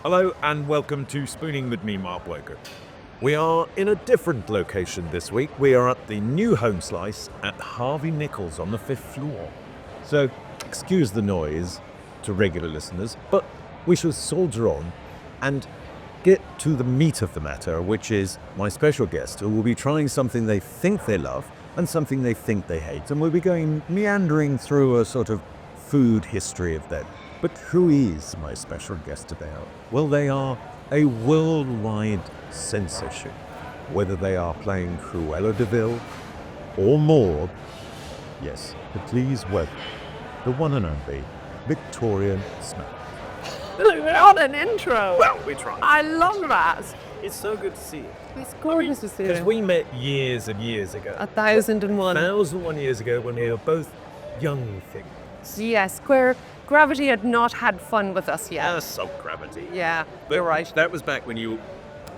Hello and welcome to Spooning with me, Mark Wogan. We are in a different location this week. We are at the new home slice at Harvey Nichols on the 5th floor. So, excuse the noise to regular listeners, but we shall soldier on and get to the meat of the matter, which is my special guest who will be trying something they think they love and something they think they hate. And we'll be going meandering through a sort of food history of that. But who is my special guest today? Well, they are a worldwide sensation. Whether they are playing Cruella de Vil or Maud, yes, but please welcome the one and only Victoria Smufit. What an intro! Well, we tried. I love that. It's so good to see you. It's gorgeous to see Because you. we met years and years ago. 1001. 1001 years ago when we were both young things. Yes, where gravity had not had fun with us yet. Salt gravity. Yeah, But you're right. That was back when you,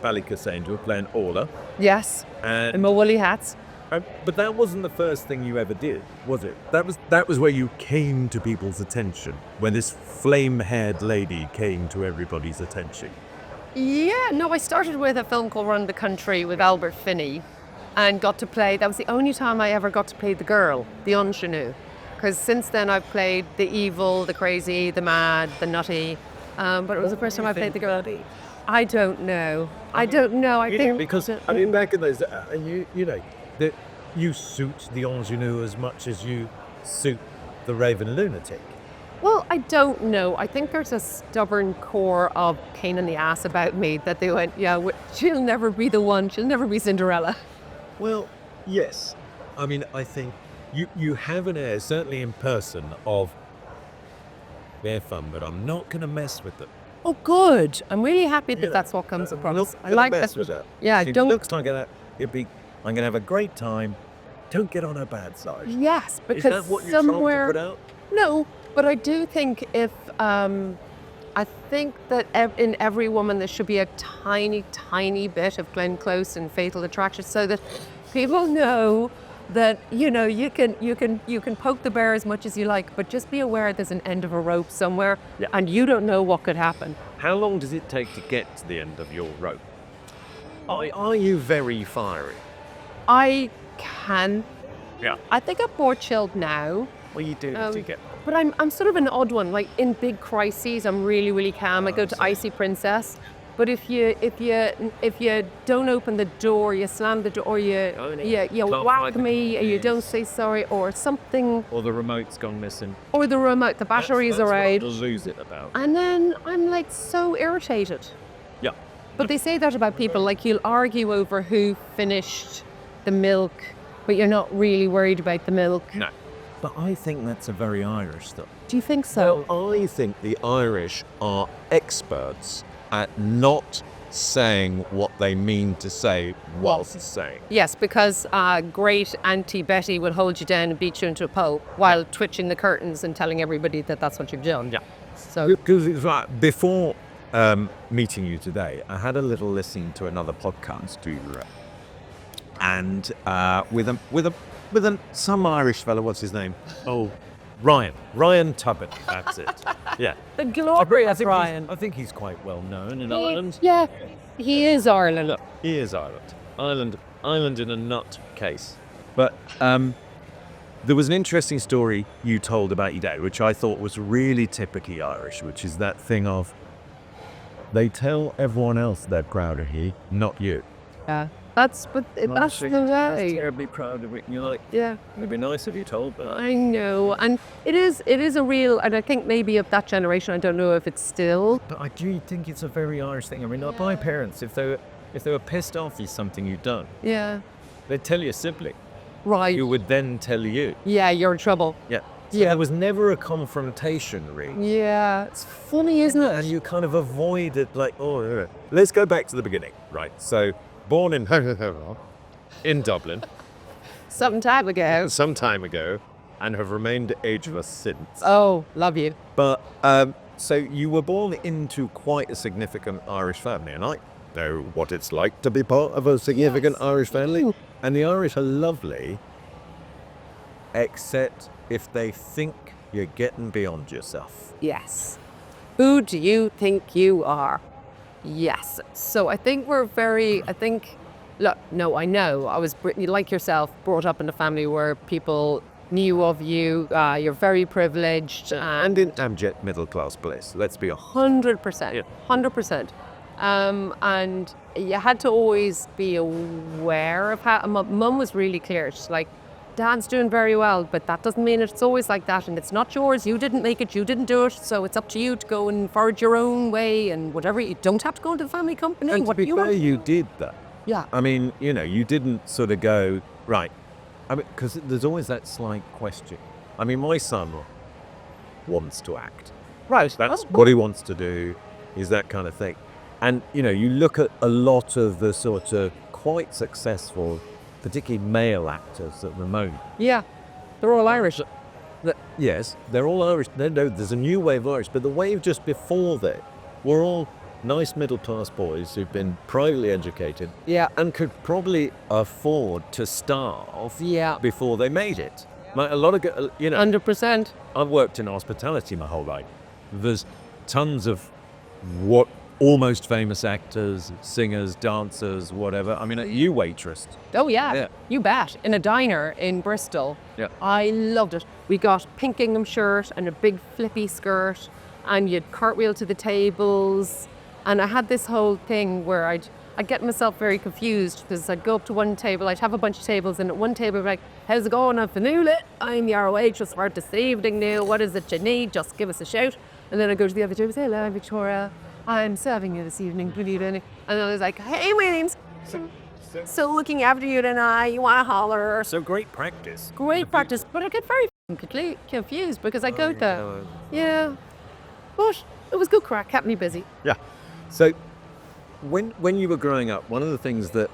Ballycassain, you were playing Orla. Yes, in And my woolly hats. but that wasn't the first thing you ever did, was it? That was where you came to people's attention, when this flame-haired lady came to everybody's attention. Yeah, no, I started with a film called Run the Country with Albert Finney and got to play, that was the only time I ever got to play the girl, the ingenue. Because since then I've played the evil, the crazy, the mad, the nutty. But it was the first time I played the girl. I don't know. I think Because I mean, back in those, you know, that you suit the ingenue as much as you suit the Raven lunatic. Well, I don't know. I think there's a stubborn core of pain in the ass about me that they went, yeah, she'll never be the one. She'll never be Cinderella. Well, yes. I mean, I think you have an air, certainly in person, of they're fun, but I'm not going to mess with them. Oh, good. I'm really happy that that's what comes across. I like mess that. with her. Yeah, She don't. looks like I'm going to have a great time. Don't get on her bad side. Yes, Is because that what you're trying to somewhere. put out? No, but I do think if I think that in every woman there should be a tiny, tiny bit of Glenn Close and Fatal Attraction, so that people know that you can poke the bear as much as you like, but just be aware there's an end of a rope somewhere, and you don't know what could happen. How long does it take to get to the end of your rope? Are you very fiery? I can. Yeah. I think I'm more chilled now. Well, you do to get. But I'm sort of an odd one. Like in big crises, I'm really, really calm. I go to Icy Princess. But if you don't open the door, you slam the door, or you whack me, and you don't say sorry, or something, Or the remote's gone missing. or the remote, the batteries are out, That's what I lose it about. and then I'm like so irritated. Yeah. But they say that about people. Like you'll argue over who finished the milk, but you're not really worried about the milk. No. But I think that's a very Irish thing. Do you think so? Well, I think the Irish are experts at not saying what they mean to say whilst saying. Yes, because great Auntie Betty would hold you down and beat you into a pulp while twitching the curtains and telling everybody that that's what you've done. Yeah. So Because it's right, before meeting you today, I had a little listen to another podcast, and with some Irish fellow. What's his name? Oh, Ryan Tubbett. That's it. Yeah. the glorious Ryan. I think he's quite well known in Ireland. Yeah, he is Ireland. Look, he is Ireland. Ireland in a nut case. But there was an interesting story you told about your dad, which I thought was really typically Irish, which is that thing of they tell everyone else they're proud of you, not you. Yeah, that's the way. Terribly proud of it. And you're like, Yeah, it'd be nice if you told, but I know, and it is a real, and I think maybe of that generation. I don't know if it's still. But I do think it's a very Irish thing. I mean, like my parents, if they were pissed off with something you'd done, Yeah, they'd tell your sibling, right. who would then tell you. Yeah, you're in trouble. Yeah. So Yeah. there was never a confrontation, really. Yeah, it's funny, isn't And it? you kind of avoided, like, let's go back to the beginning, right? So, born in Dublin Some time ago. some time ago, and have remained ageless since. Oh, love you. But so you were born into quite a significant Irish family, and I know what it's like to be part of a significant Irish family. And the Irish are lovely, except if they think you're getting beyond yourself. Yes. Who do you think you are? Yes. So I think look, no, I know. I was, like yourself, brought up in a family where people knew of you. You're very privileged. And in abject middle class bliss, let's be honest. 100%. Yeah. 100%. And you had to always be aware of how. Mum was really clear. She's like, Dad's doing very well, but that doesn't mean it's always like that, and it's not yours. You didn't make it, you didn't do it, so it's up to you to go and forge your own way and whatever. You don't have to go into the family company. And to be fair, you did that. Yeah. I mean, you didn't sort of go, right. I mean, because there's always that slight question. I mean, my son wants to act. Right. That's what he wants to do, is that kind of thing. And, you look at a lot of the sort of quite successful, particularly male actors at the moment. Yeah. They're all Irish. Yes, they're all Irish. No, there's a new wave of Irish, but the wave just before that were all nice middle-class boys who've been privately educated, Yeah. and could probably afford to starve, Yeah. before they made it. Like a lot of, 100%. I've worked in hospitality my whole life. There's tons of what almost famous actors, singers, dancers, whatever. I mean, you waitressed. Oh, yeah. Yeah. You bet. In a diner in Bristol. Yeah. I loved it. We got pink gingham shirt and a big flippy skirt, and you'd cartwheel to the tables. And I had this whole thing where I'd get myself very confused, because I'd go up to one table, I'd have a bunch of tables, and at one table I'd be like, how's it going, I'm Fanula? I'm your waitress for this evening now. What is it you need? Just give us a shout. And then I'd go to the other table and say, hello, I'm Victoria. I'm serving you this evening. Do you need any? And then I was like, hey, my name's so looking after you tonight. You want to holler? So great practice. Great practice. But I get very confused because I go there. Yeah. But it was good crack. Kept me busy. Yeah. So when you were growing up, one of the things that,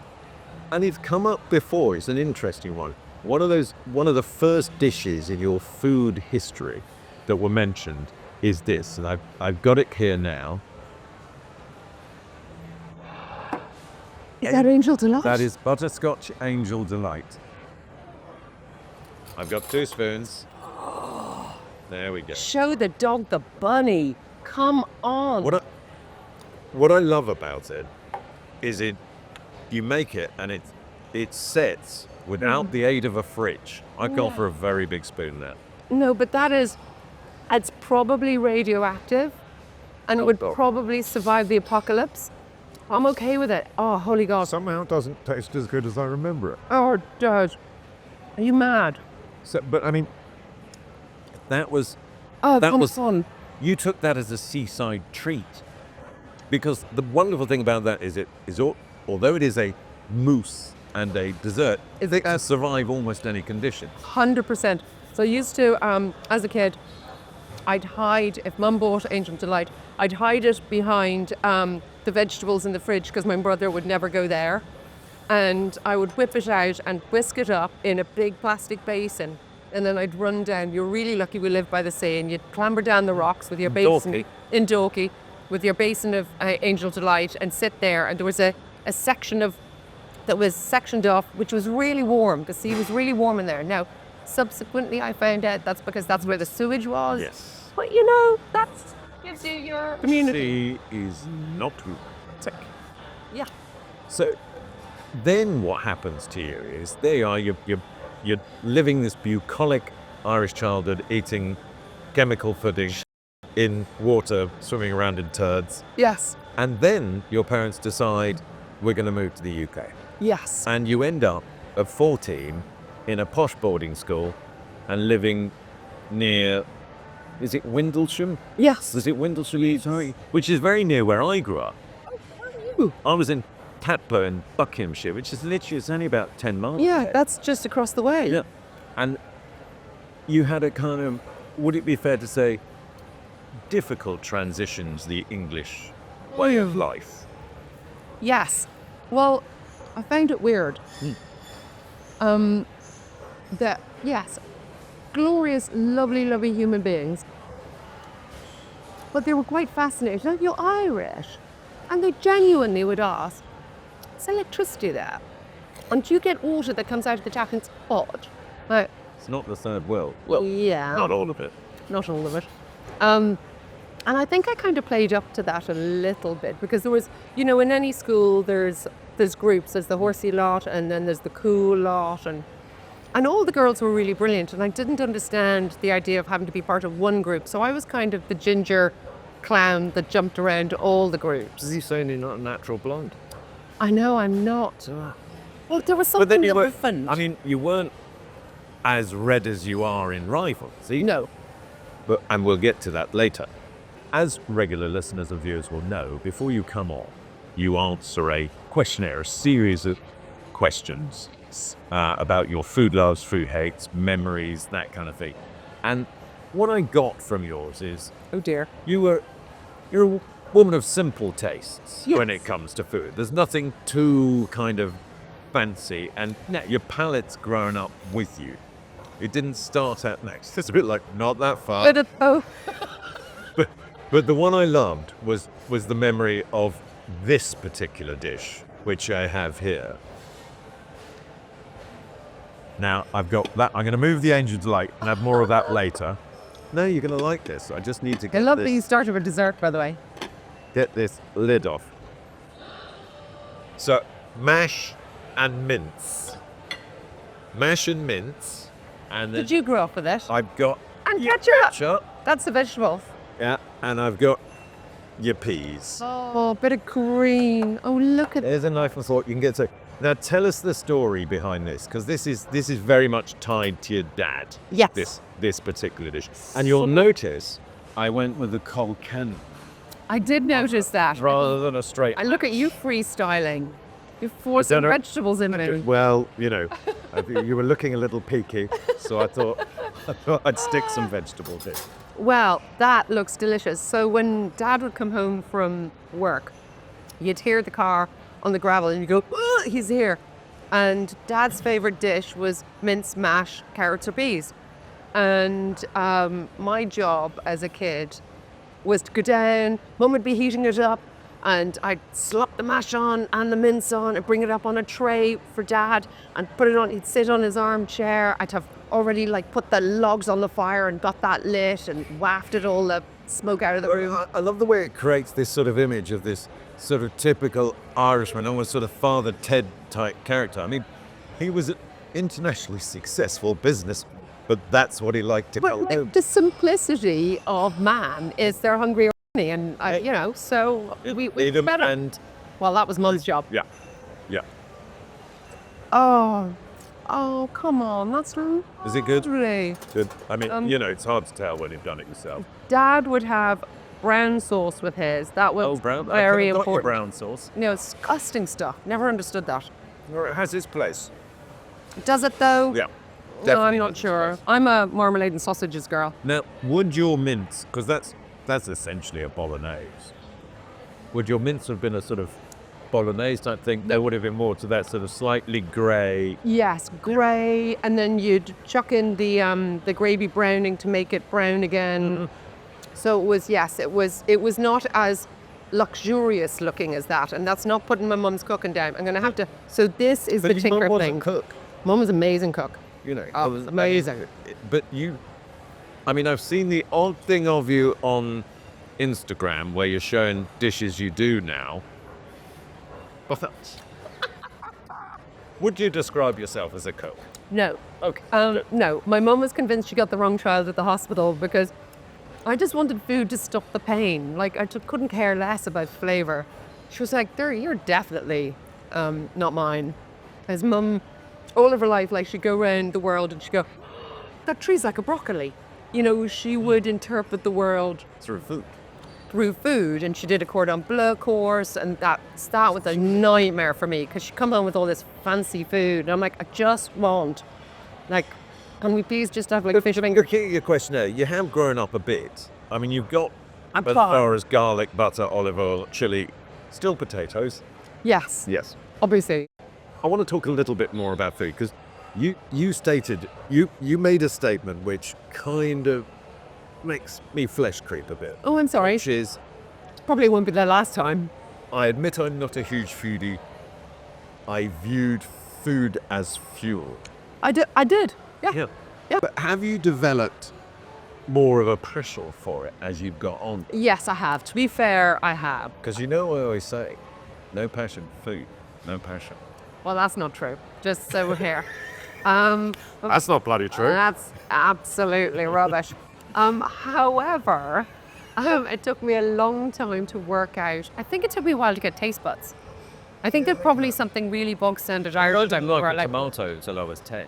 and it's come up before, it's an interesting one. One of the first dishes in your food history that were mentioned is this, and I've got it here now. Is that Angel Delight? That is butterscotch Angel Delight. I've got 2 spoons. There we go. Show the dog the bunny. Come on. What I love about it is you make it and it sets without the aid of a fridge. I've gone for a very big spoon there. No, but it's probably radioactive, and it would probably survive the apocalypse. I'm okay with it. Oh, holy God. Somehow it doesn't taste as good as I remember it. Oh, Dad. Are you mad? So, but I mean, That was Fun. You took that as a seaside treat, because the wonderful thing about that is although it is a mousse and a dessert, it can survive almost any condition. 100%. So I used to, as a kid, I'd hide, if Mum bought Angel Delight, I'd hide it behind the vegetables in the fridge, because my brother would never go there. And I would whip it out and whisk it up in a big plastic basin. And then I'd run down. You're really lucky we live by the sea, and you'd clamber down the rocks with your basin in Dalkey with your basin of Angel Delight and sit there. And there was a section that was sectioned off, which was really warm. The sea was really warm in there. Now, subsequently, I found out that's because that's where the sewage was. Yes. But that gives you your community. Sea is not romantic. Yeah. So then what happens to you is there you are, you're living this bucolic Irish childhood, eating chemical pudding in water, swimming around in turds. Yes. And then your parents decide, we're going to move to the UK. Yes. And you end up at 14 in a posh boarding school and living near, is it Windlesham? Yes. Is it Windlesham? Sorry. Which is very near where I grew up. I was in Tatlow in Buckinghamshire, which is literally, it's only about 10 miles. Yeah, that's just across the way. Yeah. And you had a kind of, would it be fair to say, difficult transitions, the English way of life? Yes. Well, I found it weird. That, yes, glorious, lovely, lovely human beings. But they were quite fascinated. Oh, you're Irish. And they genuinely would ask, is electricity there? And do you get water that comes out of the tap and it's hot? Like, It's not the third world. well, yeah. Not all of it. Not all of it. And I think I kind of played up to that a little bit because there was, you know, in any school there's groups. There's the horsey lot and then there's the cool lot and all the girls were really brilliant and I didn't understand the idea of having to be part of one group. So I was kind of the ginger clown that jumped around all the groups. Are you saying you're not a natural blonde? I know I'm not. Well, there was But something then you that were, was fun. I mean, you weren't as red as you are in Rival, see? No. And we'll get to that later. As regular listeners and viewers will know, before you come on, you answer a questionnaire, a series of questions about your food loves, food hates, memories, that kind of thing. And what I got from yours is, Oh dear. you're a woman of simple tastes Yes. when it comes to food. There's nothing too kind of fancy, and your palate's grown up with you. It didn't start out next. It's a bit like not that far. But the one I loved was the memory of this particular dish, which I have here. Now, I've got that. I'm going to move the Angel's Light and have more of that later. No, you're going to like this. I just need to I get love that this, you started with dessert, by the way. get this lid off. So, mash and mince. Mash and mince. And then Did you grow up with it? I've got And your ketchup. That's the vegetables. Yeah, and I've got your peas. Oh, a bit of green. Oh, look at There's a knife and fork you can get to. Now tell us the story behind this, because this is very much tied to your dad. Yes. This particular dish, and you'll notice I went with the cold can I did notice that. rather than a straight. I look at you freestyling. You're forcing know. vegetables in there. Well, you know, you were looking a little peaky, so I thought I'd stick some vegetables in. Well, that looks delicious. So when Dad would come home from work, you'd hear the car on the gravel and you'd go, oh, he's here. And Dad's favourite dish was mince, mash, carrots or peas. And my job as a kid was to go down, Mum would be heating it up, and I'd slap the mash on and the mince on and bring it up on a tray for Dad and put it on. He'd sit on his armchair. I'd have already put the logs on the fire and got that lit and wafted all the smoke out of the room. I love the way it creates this sort of image of this sort of typical Irishman, almost sort of Father Ted type character. I mean, he was an internationally successful business, but that's what he liked to But call the simplicity of man is they're hungry or horny, and so we Eat 'em better. and Well, that was Mum's job. yeah. Oh, come on, that's lovely. Is it good? Good. I mean, it's hard to tell when you've done it yourself. Dad would have brown sauce with his. That was very Not your important. brown sauce. Disgusting stuff. Never understood that. It has its place. Does it though? Yeah. No, I'm definitely not has its sure. place. I'm a marmalade and sausages girl. Now, would your mince, because that's essentially a bolognese, would your mince have been a sort of bolognese type thing? There would have been more to that sort of slightly grey. Yes, grey, and then you'd chuck in the gravy browning to make it brown again. So it was not as luxurious looking as that, and that's not putting my mum's cooking down. I'm gonna have to. So this is the tinker thing. Cook. Mum was an amazing cook. Oh, Amazing. But I've seen the odd thing of you on Instagram where you're showing dishes you do now. Would you describe yourself as a cook? No. Okay. No, my mum was convinced she got the wrong child at the hospital because I just wanted food to stop the pain. I couldn't care less about flavour. She was like, you're definitely not mine. As Mum, all of her life, she'd go around the world and she'd go, that tree's like a broccoli. She would interpret the world Through food. through food, and she did a cordon bleu course, and that was a nightmare for me because she'd come home with all this fancy food, and I'm like, I just want, can we please just have fish fingers? Your questionnaire, you have grown up a bit. I mean, you've got I'm as fine. far as garlic, butter, olive oil, chili, still potatoes. Yes, Yes. obviously. I want to talk a little bit more about food because you stated you made a statement which kind of makes me flesh creep a bit. Oh, I'm sorry. Which is, Probably won't be the last time. I admit I'm not a huge foodie. I viewed food as fuel. I did. Yeah. But have you developed more of a pressure for it as you've got on? Yes, I have. To be fair, I have. Because you know I always say, no passion for food, no passion. Well, that's not true. Just so we're here. That's not bloody true. That's absolutely rubbish. However, it took me a long time to work out. I think it took me a while to get taste buds. I think there's probably something really bog standard Irish. I like a tomato till I was 10.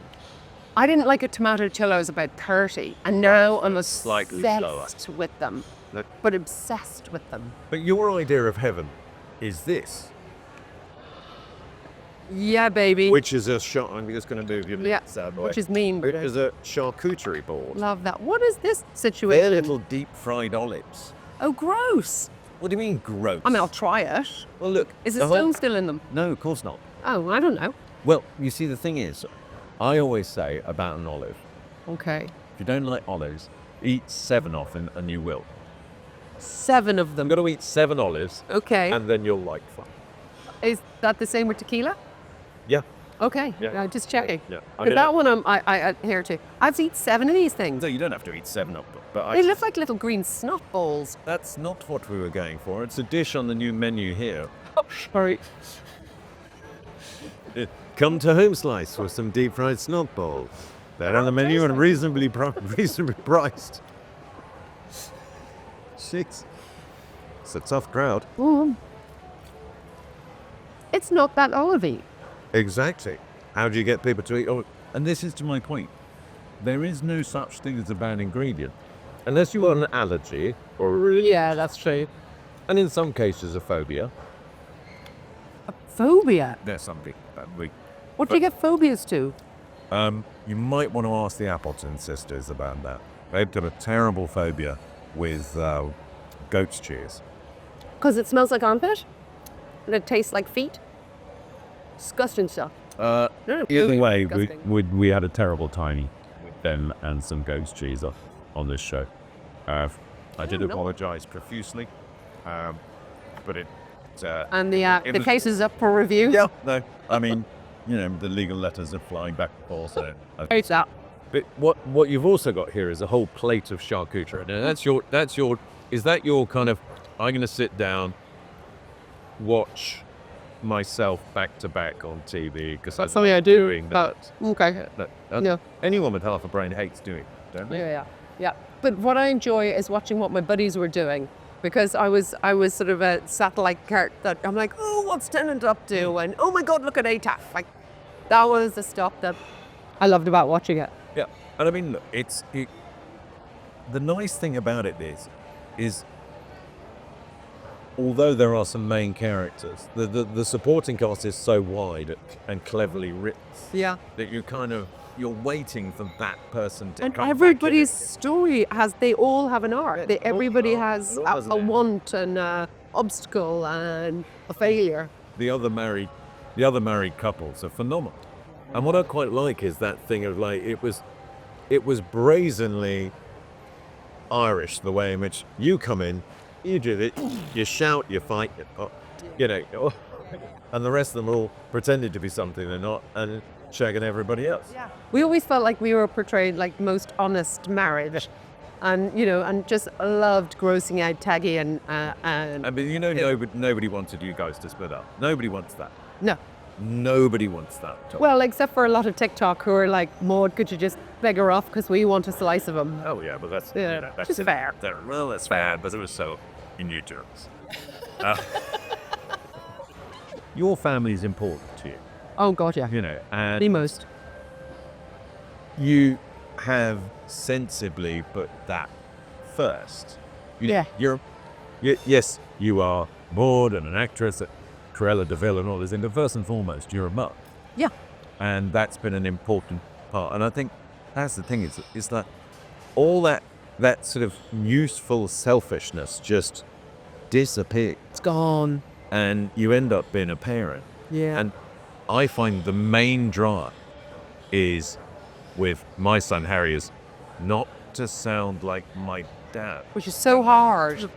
I didn't like a tomato till I was about 30, and now I'm Slightly obsessed with them. Look. But obsessed with them. But your idea of heaven is this, Yeah, baby. Which is a shot. I'm just going to do you Yeah, sad boy. which is mean, but Which is a charcuterie board. love that. What is this they're situation? little deep fried olives. Oh, gross. What do you mean gross? I mean, I'll try it. well, look. Is the the whole- stone still in them? No, of course not. Oh, I don't know. Well, you see, the thing is, I always say about an olive, Okay. if you don't like olives, eat 7 of them and you will. 7 of them. You've got to eat 7 olives Okay. and then you'll like them. Is that the same with tequila? Yeah. Okay. Yeah. Just checking. Yeah. But that one I adhere to. I've eaten 7 of these things. So you don't have to eat 7 of them. But They look like little green snot balls. that's not what we were going for. It's a dish on the new menu here. Oh, sorry. Come to Home Slice for some deep fried snot balls. They're on the menu and reasonably priced. 6. It's a tough crowd. It's not that olivey. Exactly. How do you get people to eat? Oh, And this is to my point. There is no such thing as a bad ingredient. Unless you want an allergy, or Yeah, that's true. and in some cases a phobia. Phobia. There's something that we. What do you get phobias to? you might want to ask the Appleton sisters about that. They've got a terrible phobia with goat's cheese. Because it smells like armpit? And it tastes like feet? Disgusting stuff. No, Either way, disgusting. we had a terrible tiny with them and some goat's cheese on this show. I did no. apologise profusely, but it. And the it was- case is up for review. Yeah, no, I mean, you know, the legal letters are flying back and forth. So It's up. But what you've also got here is a whole plate of charcuterie. Now that's your. Is that your kind of? I'm going to sit down, watch myself back to back on TV because That's something I do. doing that. Okay. No. Anyone with half a brain hates doing it, don't they? Yeah. But what I enjoy is watching what my buddies were doing, because I was sort of a satellite cart that I'm like, oh, what's Tennant up to? And oh my God, look at ATAF. Like, that was the stuff that I loved about watching it. Yeah, and I mean, look, the nice thing about it is although there are some main characters, the supporting cast is so wide and cleverly written Yeah. that you're waiting for that person to And come everybody's back story they all have an arc. Everybody has doesn't a it? want and a obstacle and a failure. in. The other married couples are phenomenal. And what I quite like is that thing of like it was brazenly Irish, the way in which you come in, you do it, you shout, you fight, and the rest of them all pretended to be something they're not and shagging everybody else. Yeah. We always felt like we were portrayed like most honest marriage, and and just loved grossing out Taggy and I mean, nobody wanted you guys to split up. Nobody wants that. no. Nobody wants that. Tom. Well, except for a lot of TikTok who are like, Maud, could you just beg her off because we want a slice of them? Oh yeah, but that's Yeah, that's just fair. Well, that's fair, but it was so in your terms. Your family is important to you, Oh God, yeah. the The most. you have sensibly put that first. Yeah. Yes, you are Maud and an actress at Cruella de Vil and all this. And first and foremost, you're a mum. Yeah. And that's been an important part. And I think that's the thing is that all that sort of useful selfishness just disappears. It's gone. And you end up being a parent. Yeah. And I find the main drive is with my son Harry is not to sound like my dad. Which is so hard.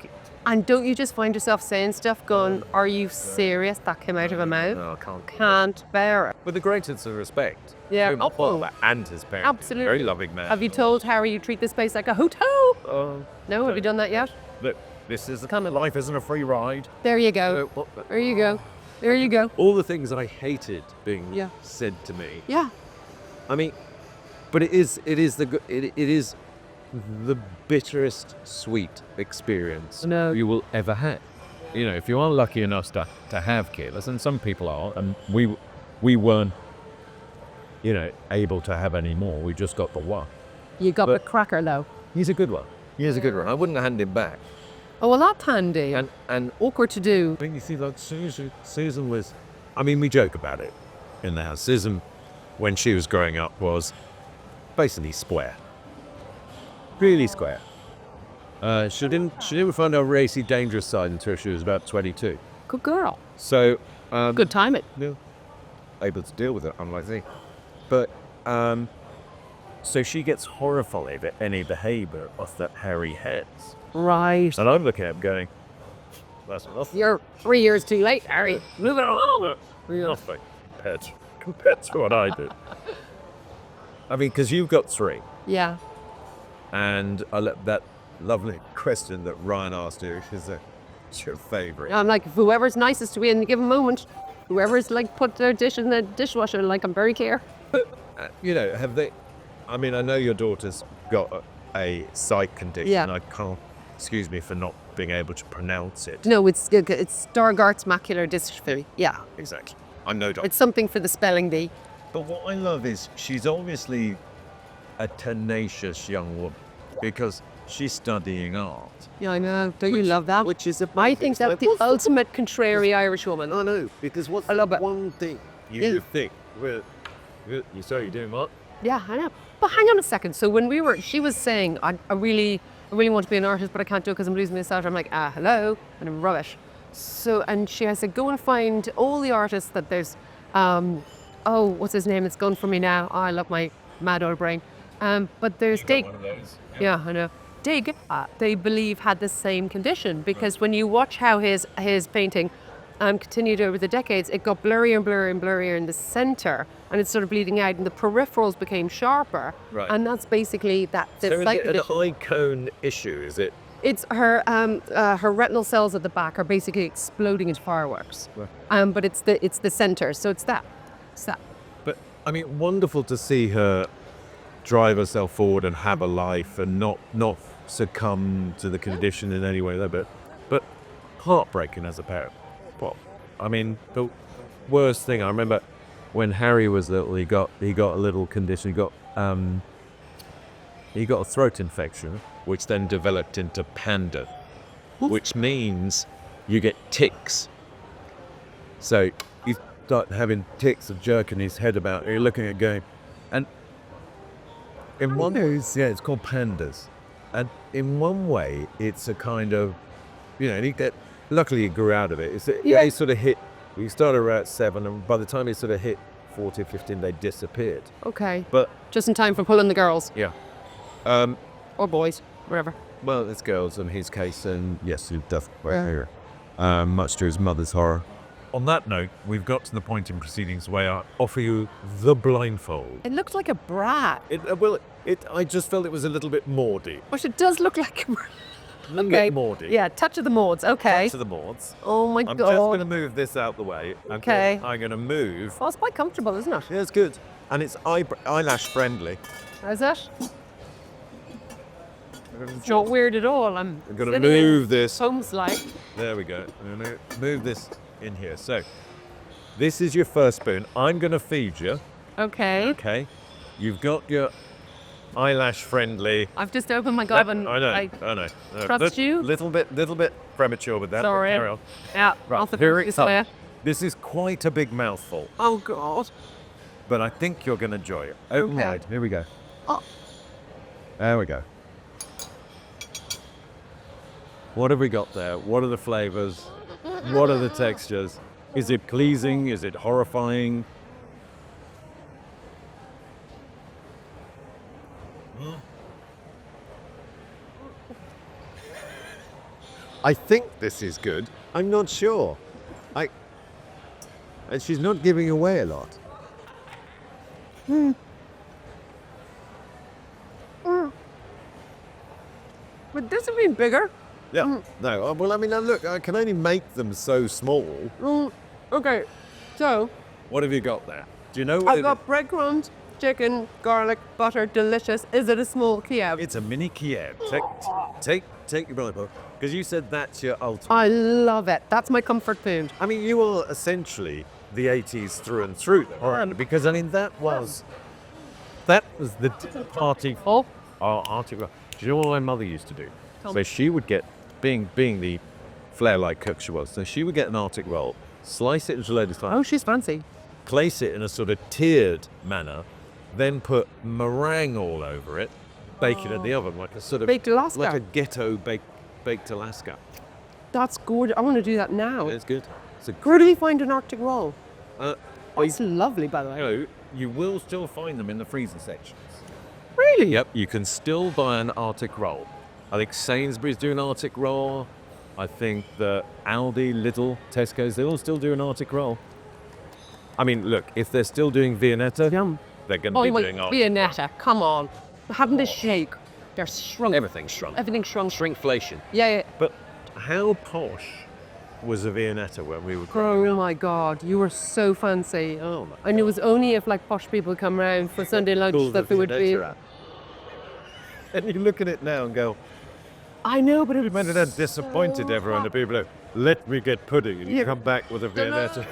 And don't you just find yourself saying stuff going, are you serious? That came out of a mouth? No, I can't. Can't bear it. With the greatest of respect. Yeah. To my father and his parents. Absolutely. Very loving man. Have you told Harry you treat this place like a hotel? No, have you done that yet? Look, this is life isn't a free ride. There you go. There you go. There you go. All the things I hated being Yeah. said to me. Yeah. I mean, but it is the bitterest sweet experience No. you will ever have. You know, if you are lucky enough to have kids, and some people are, and we weren't, you know, able to have any more. We just got the one. You got But- the cracker though. He's a good one. He is a good one. I wouldn't hand him back. Oh, well, that's handy. And Awkward to do. I mean, you see, like Susan was. I mean, we joke about it in the house. Susan, when she was growing up, was basically square. Really square. She didn't find her racy, dangerous side until she was about 22. Good girl. So Good timing. yeah, able to deal with it, unlike me. But so she gets horrified at any behaviour of that Harry has, Right. and I'm looking at him going, "That's enough. You're 3 years too late, Harry. Move it along. Nothing compared to what I do." I mean, because you've got 3, Yeah. and I let that lovely question that Ryan asked you is your favourite. I'm like, whoever's nicest to me in a given moment, whoever's like put their dish in the dishwasher, like I'm very care. You know, have they? I mean, I know your daughter's got a sight condition. Yeah. I can't. Excuse me for not being able to pronounce it. No, it's Stargardt's macular dystrophy. Yeah. Exactly. I'm no doctor. It's something for the spelling bee. But what I love is she's obviously a tenacious young woman because she's studying art. Yeah, I know. Don't you love that? Which is I think that's the ultimate contrary Irish woman. I know, because what's I love it. one thing you Yeah. think? Well, you say you're doing what? Yeah, I know. But hang on a second. So when she was saying, I really want to be an artist, but I can't do it because I'm losing this out. I'm like, hello, and I'm rubbish. So, and she said, go and find all the artists that there's, what's his name? It's gone for me now. Oh, I love my mad old brain. But there's Dig. Yeah, I know. Dig, they believe had the same condition because when you watch how his painting continued over the decades, it got blurrier and blurrier and blurrier in the center, and it's sort of bleeding out, and the peripherals became sharper. Right. And that's basically that. So is sight it an condition. eye cone issue? Is it? It's her retinal cells at the back are basically exploding into fireworks. But it's the center, so it's that. It's that. But I mean, wonderful to see her drive herself forward and have a life and not succumb to the condition in any way though. But heartbreaking as a parent. Well, I mean, the worst thing I remember when Harry was little, he got a little condition. He got a throat infection, which then developed into Panda, which means you get tics. So you start having tics of jerking his head about. You're looking at going, and in one ways, yeah, it's called Pandas, and in one way, it's a kind of, you know, and luckily he grew out of it. He sort of hit. He started around 7, and by the time he sort of hit 14, 15, they disappeared. Okay. But Just in time for pulling the girls yeah. or boys, whatever. Well, it's girls in his case, and yes, he definitely here. Much to his mother's horror. On that note, we've got to the point in proceedings where I offer you the blindfold. It looks like a brat, I just felt it was a little bit maudy. but it does look like a brat. A little Okay. bit maudy. Yeah, touch of the mods. Okay. To the Mords. Oh my I'm god. just going to move this out the way. Okay. I'm going to move. Well, it's quite comfortable, isn't it? Yeah, it's good. And it's eyelash friendly. How's that? It's not weird at all. I'm going to sitting in move this. home slide. There we go. I'm going to move this in here. So, this is your first spoon. I'm going to feed you. Okay. Okay. You've got your eyelash friendly. I've just opened my gob and I know. trust you. Little bit premature with that. but Sorry. Carry on. Yeah. Right, I'll have to here put it this comes. way. This is quite a big mouthful, Oh god. but I think you're going to enjoy it. Open Okay. wide. Here we go. Oh. There we go. What have we got there? What are the flavors? What are the textures? Is it pleasing? Is it horrifying? I think this is good. I'm not sure. And she's not giving away a lot. But this would be bigger. Yeah. No. Well, I mean, look, I can only make them so small. Okay, so What have you got there? Do you know what I've got breadcrumbs, chicken, garlic, butter, delicious. Is it a small Kiev? It's a mini Kiev. Take your brother, because you said that's your ultimate. I love it. That's my comfort food. I mean, you are essentially the 80s through and through, though, aren't you? Because I mean, that was the party. Oh, Arctic roll. Do you know what my mother used to do? Tell So me. she would get, being the flair-like cook she was, so she would get an Arctic roll, slice it into loads of oh, she's fancy. place it in a sort of tiered manner, then put meringue all over it, bake it in the oven like a sort of Baked Alaska. like a ghetto baked Alaska. That's good. I want to do that now. It's good. It's a Where do we find an Arctic roll? uh, Oh, it's lovely, by the way. you know, you will still find them in the freezer sections. Really? Yep, you can still buy an Arctic roll. I think Sainsbury's do an Arctic roll. I think the Aldi, Lidl, Tesco's, they all still do an Arctic roll. I mean, look, if they're still doing Viennetta, Yum. they're going to Oh, be you want doing Arctic. Viennetta? Come on. Having this shake, they're shrunk. Everything's shrunk. Everything's shrunk. Shrinkflation. Yeah. But how posh was a Viennetta when we were Oh my God, you were so fancy. Oh my And it was only if like posh people come round for Sunday lunch Cool that the there would be. Viennetta at. And you look at it now and go, I know, but it you might have disappointed everyone. The people go, let me get pudding, and you Yeah. come back with a Viennetta.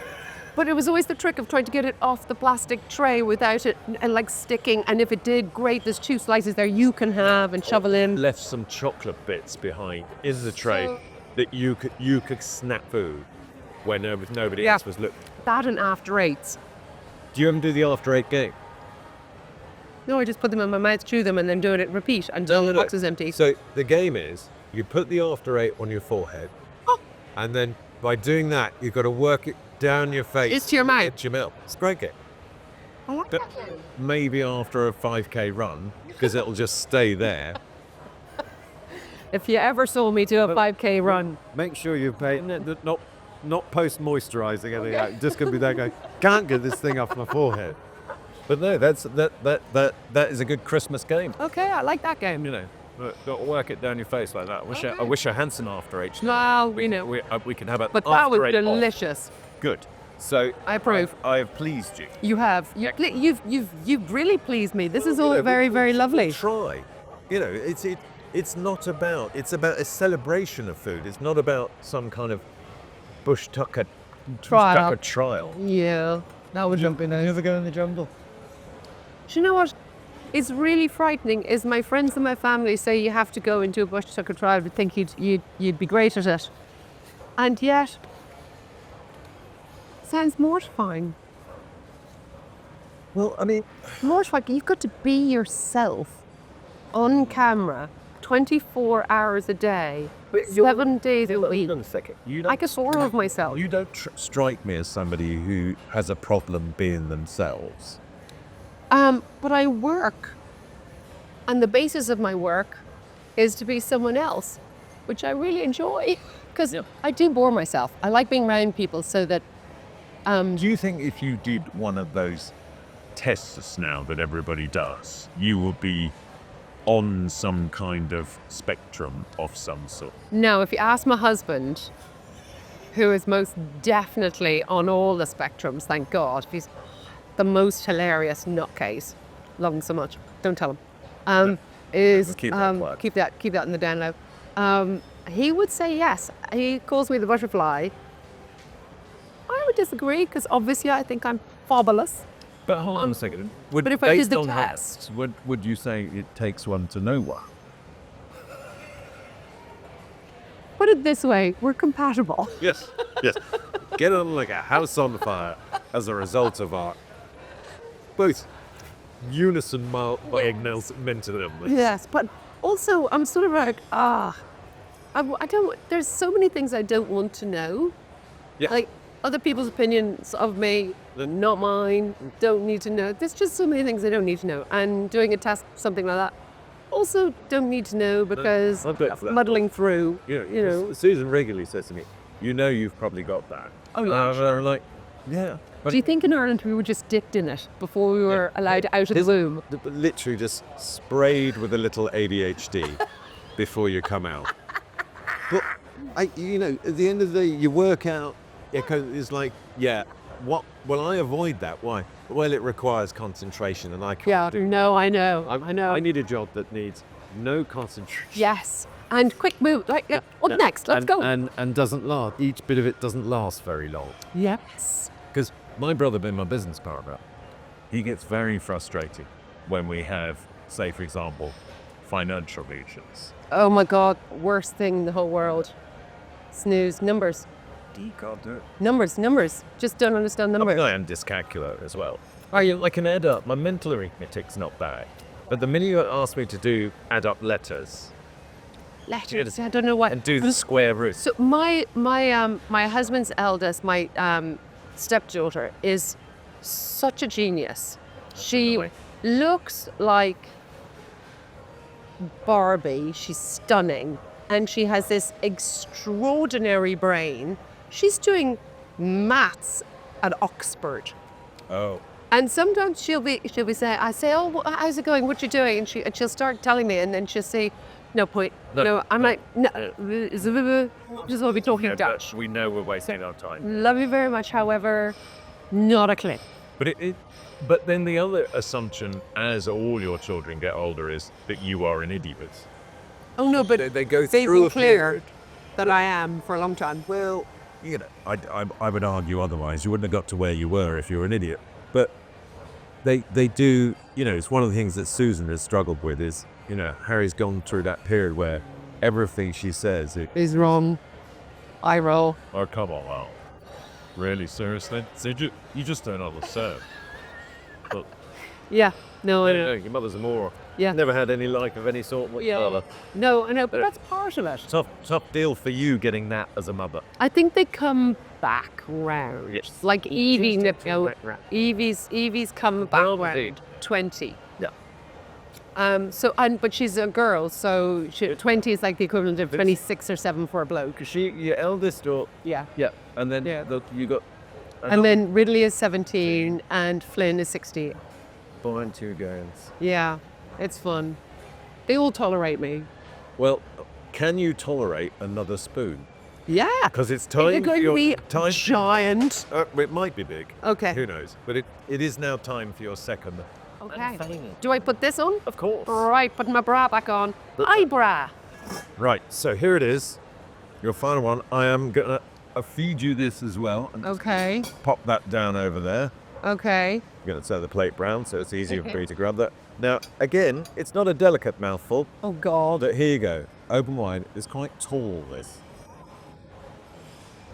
But it was always the trick of trying to get it off the plastic tray without it and like sticking. And if it did, great. There's 2 slices there you can have and shovel in. Left some chocolate bits behind in the tray that you could snap food when nobody Yeah. else was looking. That and after eights. Do you ever do the after 8 game? No, I just put them in my mouth, chew them, and then do it repeat until the box is empty. So the game is you put the after 8 on your forehead, and then by doing that you've got to work it down your face. It's to your mouth. It's your mouth. It's a great game. I like But maybe after a 5k run, because it'll just stay there. If you ever saw me do a 5K run, Make sure you pay not post moisturising anything out. Just gonna be there going, can't get this thing off my forehead. But no, that is a good Christmas game. okay, I like that game. You know, got to work it down your face like that. I wish I had some after eight. Well, you know, We can have it. but that was delicious. Good. So I approve. I have pleased you. You have. You've really pleased me. This is all very, very lovely. Try. You know, it's not about. It's about a celebration of food. It's not about some kind of bush tucker trial. Yeah, that would jump in. You ever go in the jungle? Do you know what? It's really frightening. Is my friends and my family say you have to go into a bush tucker trial to think you'd be great at it, and yet sounds mortifying. Well, I mean, Mortifying. You've got to be yourself on camera, 24 hours a day, 7 days a week. hold on a second. You I get bored of myself. You don't strike me as somebody who has a problem being themselves. But I work, and the basis of my work is to be someone else, which I really enjoy because I do bore myself. I like being around people so that. Do you think if you did one of those tests now that everybody does, you would be on some kind of spectrum of some sort? No, if you ask my husband, who is most definitely on all the spectrums, thank God, he's the most hilarious nutcase. Love him so much. Don't tell him. Is Keep that quiet. keep that in the down low. He would say yes. He calls me the butterfly. I would disagree because obviously I think I'm fabulous. But hold on a second. But if I did the test, Would you say it takes one to know one? put it this way, we're compatible. Yes, yes. Get on like a house on fire as a result of our both unison mentalism. Yes, but also I'm sort of like, I don't, there's so many things I don't want to know. Yeah. Like other people's opinions of me, not mine, don't need to know. There's just so many things I don't need to know. And doing a test, something like that, also don't need to know because I've got that. muddling through. You know, Susan regularly says to me, "You know, you've probably got that." Oh, yeah. And I'm like, "Yeah." Do you think in Ireland we were just dipped in it before we were allowed out of the womb? Literally just sprayed with a little ADHD before you come out. But at the end of the day, you work out. It's like, what? Well, I avoid that. Why? Well, it requires concentration, and I can't. Yeah, no, I know. I know. I need a job that needs no concentration. Yes. And quick move. Like, what next? Let's go. And doesn't last. Each bit of it doesn't last very long. Yes. Because my brother being my business partner, He gets very frustrated when we have, say, for example, financial meetings. Oh my God. Worst thing in the whole world. Snooze. Numbers. You can't do it. Numbers. Just don't understand numbers. I am dyscalcular as well. Are you? I can add up. My mental arithmetic's not bad. But the minute you ask me to add up letters Letters. I don't know what. and do the square root, So my husband's eldest, my stepdaughter, is such a genius. She looks like Barbie. She's stunning, and she has this extraordinary brain. She's doing maths at Oxford. oh, And sometimes she'll be saying, I say, oh, how's it going? What you doing? And she'll start telling me, and then she'll say, no point. No, I'm like, no, just want to be talking Dutch. We know we're wasting our time. Love you very much, however, not a clue. But then the other assumption, as all your children get older, is that you are an idiot. Oh no, but they go they've through been a clear period. that I am for a long time. Well, I would argue otherwise. You wouldn't have got to where you were if you were an idiot. But they do, it's one of the things that Susan has struggled with is, Harry's gone through that period where everything she says Is wrong. I roll. Oh, come on, Al. Really, seriously? So you just don't understand. But Yeah. No, I No, know. your mother's a moron. Yeah. Never had any life of any sort whatsoever. No, I know, but that's part of it. Tough deal for you getting that as a mother. I think they come back round. Yes. Like Evie, Evie's come back Well, round. 20. Yeah. But she's a girl, so 20 is like the equivalent of 26 or 7 for a bloke. Because your eldest daughter. Yeah. Yeah. And then Yeah. you got And then Ridley is 17 and Flynn is 16. boy and 2 girls. Yeah, it's fun. They all tolerate me. Well, can you tolerate another spoon? Yeah. Because it's They're time for going to your be time. giant. It might be big. Okay. Who knows? But it is now time for your second. Okay. Do I put this on? Of course. Right, put my bra back on. My bra. Right. So here it is. Your final one. I am gonna feed you this as well. And Okay. pop that down over there. Okay. I'm gonna turn the plate brown so it's easier for you to grab that. Now, again, it's not a delicate mouthful. Oh God. But here you go. Open wide. It's quite tall, this.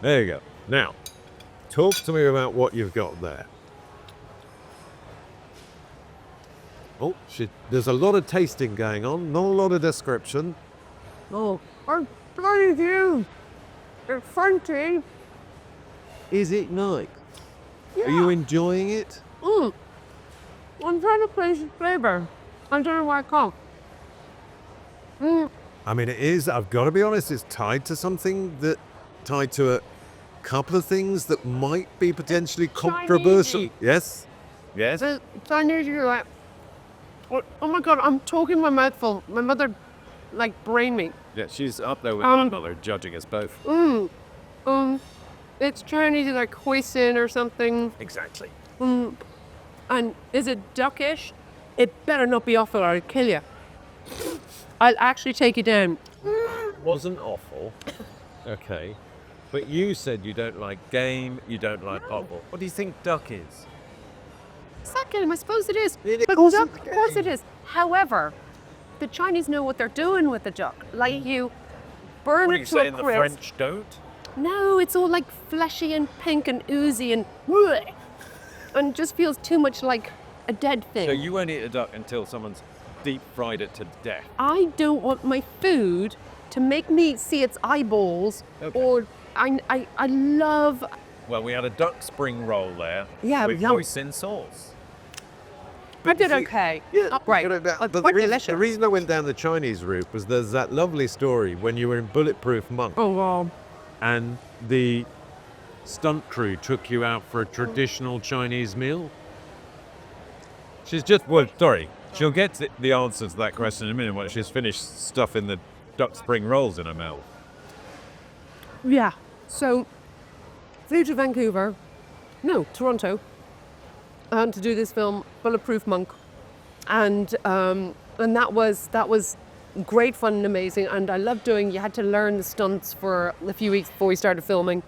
There you go. Now, talk to me about what you've got there. Oh, shit. There's a lot of tasting going on, not a lot of description. Oh, I'm bloody you. It's Frenchie. Is it nice? Are you enjoying it? I'm trying to place the flavor. I don't know why I can't. I mean, it is, I've got to be honest, it's tied to a couple of things that might be potentially controversial. Chinese. Yes? Yes? The Chinese, you're like, oh my God, I'm talking my mouth full. My mother, brain me. yeah, she's up there with Um, my mother, judging us both. It's Chinese, like hoisin or something. Exactly. And is it duckish? It better not be awful or I'll kill you. I'll actually take you down. Wasn't awful. Okay. But you said you don't like game, you don't like football. What do you think duck is? It's not game, I suppose it is. It But wasn't duck, of course it is. However, the Chinese know what they're doing with the duck. Like you burn What are it you to a saying, the crisp. French don't? No, it's all like fleshy and pink and oozy and just feels too much like a dead thing. So you won't eat a duck until someone's deep fried it to death. I don't want my food to make me see its eyeballs or I love. Well, we had a duck spring roll there Yeah, with yum. hoisin sauce. I did okay. Not great. But Quite the delicious. reason I went down the Chinese route was there's that lovely story when you were in Bulletproof Monk Oh, wow. and the stunt crew took you out for a traditional Chinese meal. She's just, well, sorry. She'll get the answer to that question in a minute when she's finished stuffing the duck spring rolls in her mouth. Yeah. So, flew to Vancouver. No, Toronto. To do this film, Bulletproof Monk. And that was great fun and amazing. And I loved doing, you had to learn the stunts for a few weeks before we started filming.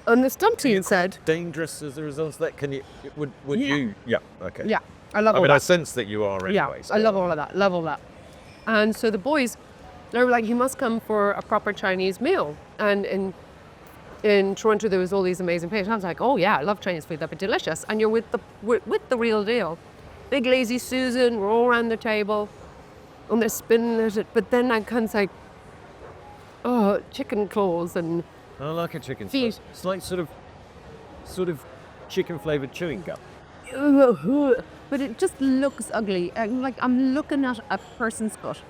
And the stunt team said, Dangerous as a result of that? Can you, would Yeah. you? Yeah, okay. yeah, I love I all mean, that. I sense that you are anyway. Yeah, so- I love all of that. Love all that. And so the boys, they were like, "You must come for a proper Chinese meal." And in Toronto, there was all these amazing places. I was like, "Oh yeah, I love Chinese food. That'd be delicious." And you're with the real deal. Big lazy Susan, we're all around the table, and they're spinning it. But then I kind of like, oh, chicken claws and I like a chicken Feet. split. It's like sort of chicken flavored chewing gum. but it just looks ugly. Like I'm looking at a person's butt.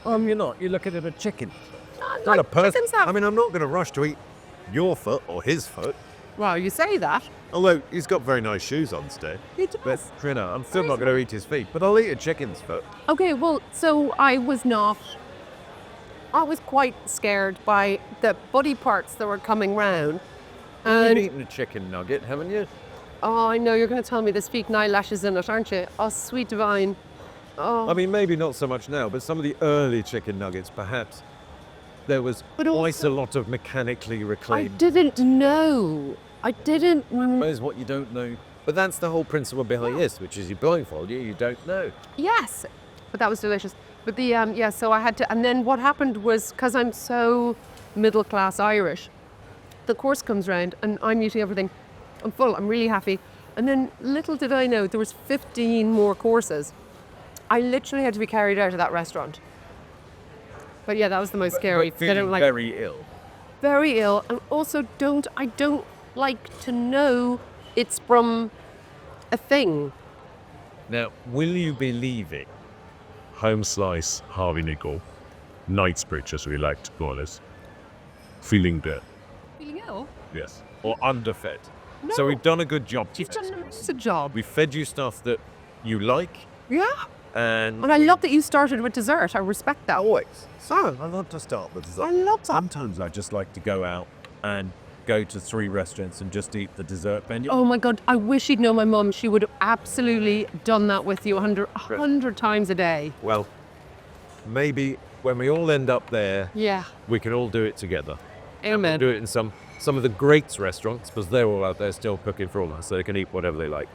You're not. You're looking at a chicken. Not a person. chickens have- I mean, I'm not going to rush to eat your foot or his foot. Well, you say that. Although he's got very nice shoes on today. But, you know, I'm still not going to eat his feet, but I'll eat a chicken's foot. Okay, well, so I was quite scared by the body parts that were coming round. You've And, eaten a chicken nugget, haven't you? oh, I know you're going to tell me there's fake eyelashes in it, aren't you? Oh, sweet divine. Oh, I mean, maybe not so much now, but some of the early chicken nuggets, perhaps, there was But quite also- a lot of mechanically I reclaimed. didn't know. I didn't. Where's what you don't know? But that's the whole principle behind this, which is you blindfold you don't know. Yes, but that was delicious. But the yeah, so I had to, and then what happened was because I'm so middle class Irish, the course comes round and I'm eating everything. I'm full. I'm really happy. And then little did I know there was 15 more courses. I literally had to be carried out of that restaurant. But yeah, that was the most scary. But They don't feeling like very ill. very ill, and also I don't like to know it's from a thing. Now, will you believe it? Home slice, Harvey Nickel, Knightsbridge, as we like to call it, feeling dead. Feeling ill? Yes. Or underfed. No. So we've done a good job. You've done an amazing job. We fed you stuff that you like, Yeah. and And I love that you started with dessert. I respect that. always. So I love to start with dessert. I love that. Sometimes I just like to go out and go to 3 restaurants and just eat the dessert menu. Oh my God, I wish you'd known my mum. She would have absolutely done that with you 100 times a day. Well, maybe when we all end up there, Yeah. we can all do it together. Amen. Do it in some of the greats restaurants, because they're all out there still cooking for all us, so they can eat whatever they like.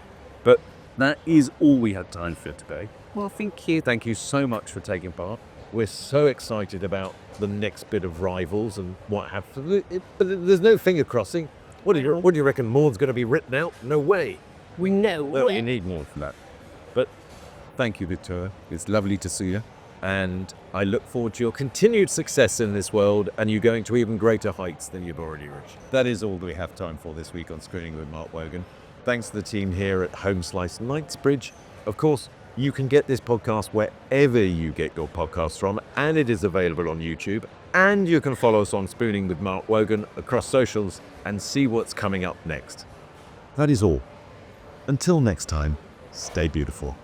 But that is all we had time for today. Well, thank you. Thank you so much for taking part. We're so excited about the next bit of Rivals and what happens. But there's no finger crossing. What do you reckon? Maud's going to be written out? No way. We know. Well, you need more than that. But thank you, Victoria. It's lovely to see you. And I look forward to your continued success in this world and you going to even greater heights than you've already reached. That is all that we have time for this week on Screening with Mark Wogan. Thanks to the team here at Home Slice Knightsbridge. Of course, you can get this podcast wherever you get your podcasts from, and it is available on YouTube. And you can follow us on Spooning with Mark Wogan across socials and see what's coming up next. That is all. Until next time, stay beautiful.